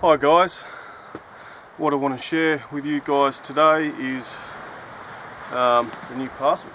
Hi guys, what I want to share with you guys today is the new parcel.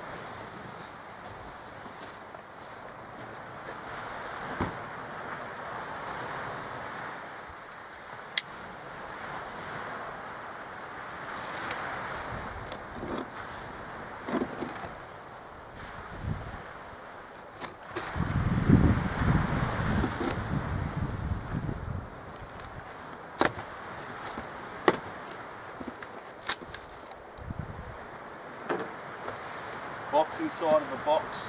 Box inside of a box.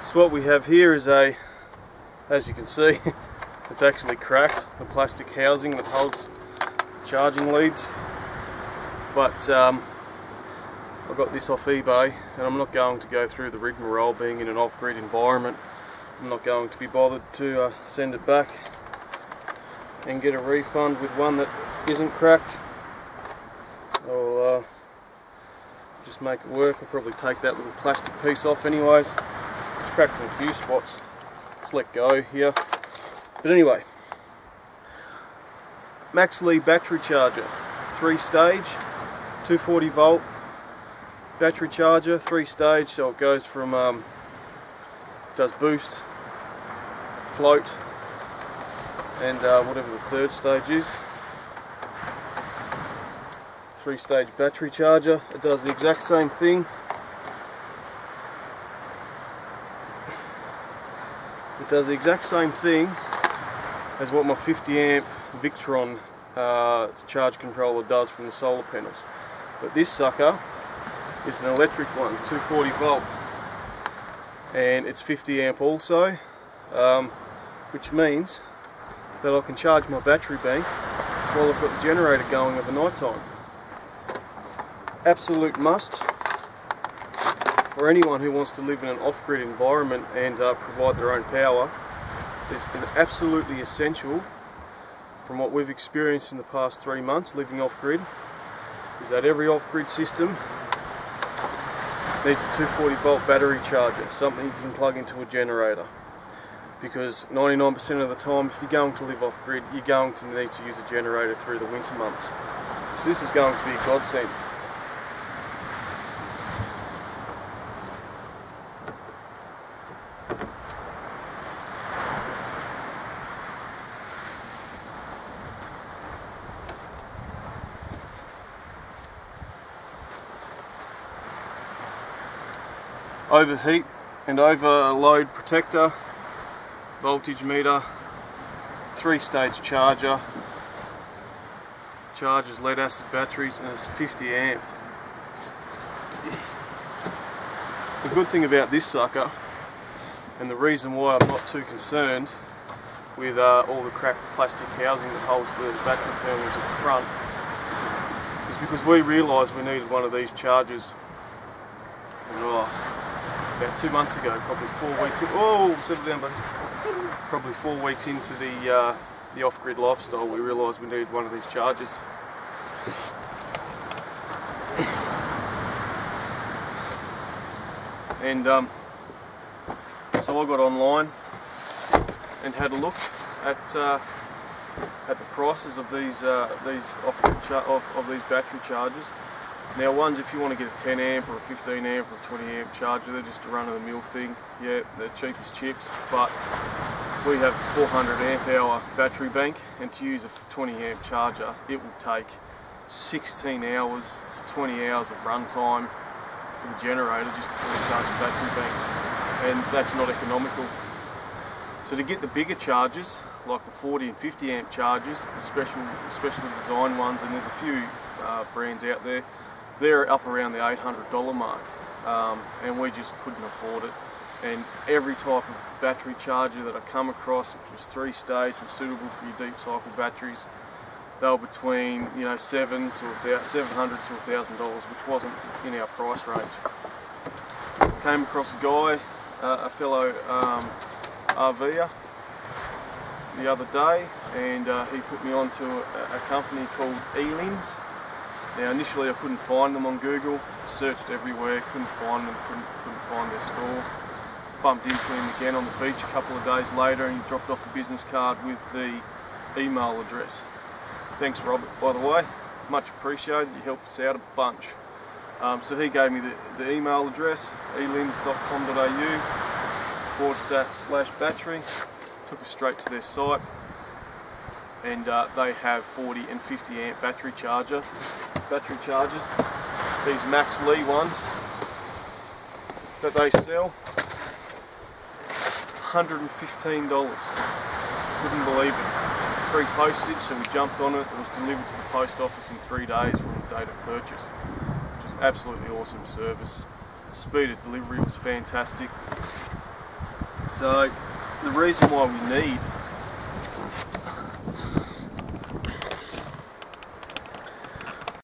So what we have here is as you can see, it's actually cracked, the plastic housing that holds the charging leads. But I got this off eBay, and I'm not going to go through the rigmarole being in an off-grid environment. I'm not going to be bothered to send it back and get a refund with one that isn't cracked. I'll just make it work. I'll probably take that little plastic piece off anyways. It's cracked in a few spots. Let's let go here. But anyway, Maxlee battery charger, 3-stage, 240 volt battery charger, 3-stage, so it goes from does boost, float, and whatever the 3rd stage is. 3-stage battery charger. It does the exact same thing. It does the exact same thing as what my 50 amp Victron charge controller does from the solar panels. But this sucker is an electric one, 240 volt, and it's 50 amp also, which means that I can charge my battery bank while I've got the generator going of the night time. Absolute must for anyone who wants to live in an off-grid environment and provide their own power. It's absolutely essential, from what we've experienced in the past 3 months living off-grid, is that every off-grid system needs a 240 volt battery charger, something you can plug into a generator. Because 99% of the time, if you're going to live off-grid, you're going to need to use a generator through the winter months. So this is going to be a godsend. Overheat and overload protector, voltage meter, 3-stage charger, charges lead acid batteries, and it's 50 amp. The good thing about this sucker, and the reason why I'm not too concerned with all the cracked plastic housing that holds the battery terminals at the front, is because we realised we needed one of these chargers about 2 months ago, probably 4 weeks. Settle down, buddy. Probably 4 weeks into the off-grid lifestyle, we realised we needed one of these chargers. And so I got online and had a look at the prices of these off-grid these battery chargers. Now, ones, if you want to get a 10 amp or a 15 amp or a 20 amp charger, they're just a run-of-the-mill thing. Yeah, they're cheap as chips, but we have a 400 amp hour battery bank, and to use a 20 amp charger, it will take 16 hours to 20 hours of run time for the generator just to fully charge the battery bank, and that's not economical. So to get the bigger chargers, like the 40 and 50 amp chargers, the special design ones, and there's a few brands out there, they're up around the $800 mark, and we just couldn't afford it. And every type of battery charger that I come across, which was 3-stage and suitable for your deep cycle batteries, they were between $700 to $1,000, which wasn't in our price range. Came across a guy, a fellow RVer, the other day, and he put me on to a company called Elinz. Now initially I couldn't find them on Google, searched everywhere, couldn't find them, couldn't find their store. Bumped into him again on the beach a couple of days later, and he dropped off a business card with the email address. Thanks Robert, by the way, much appreciated, you helped us out a bunch. So he gave me the email address, elinz.com.au/battery, took us straight to their site, and they have 40 and 50 amp battery chargers, these Maxlee ones that they sell, $115, couldn't believe it. Free postage, so we jumped on it. It was delivered to the post office in 3 days from the date of purchase, which was absolutely awesome service. Speed of delivery was fantastic. So the reason why we need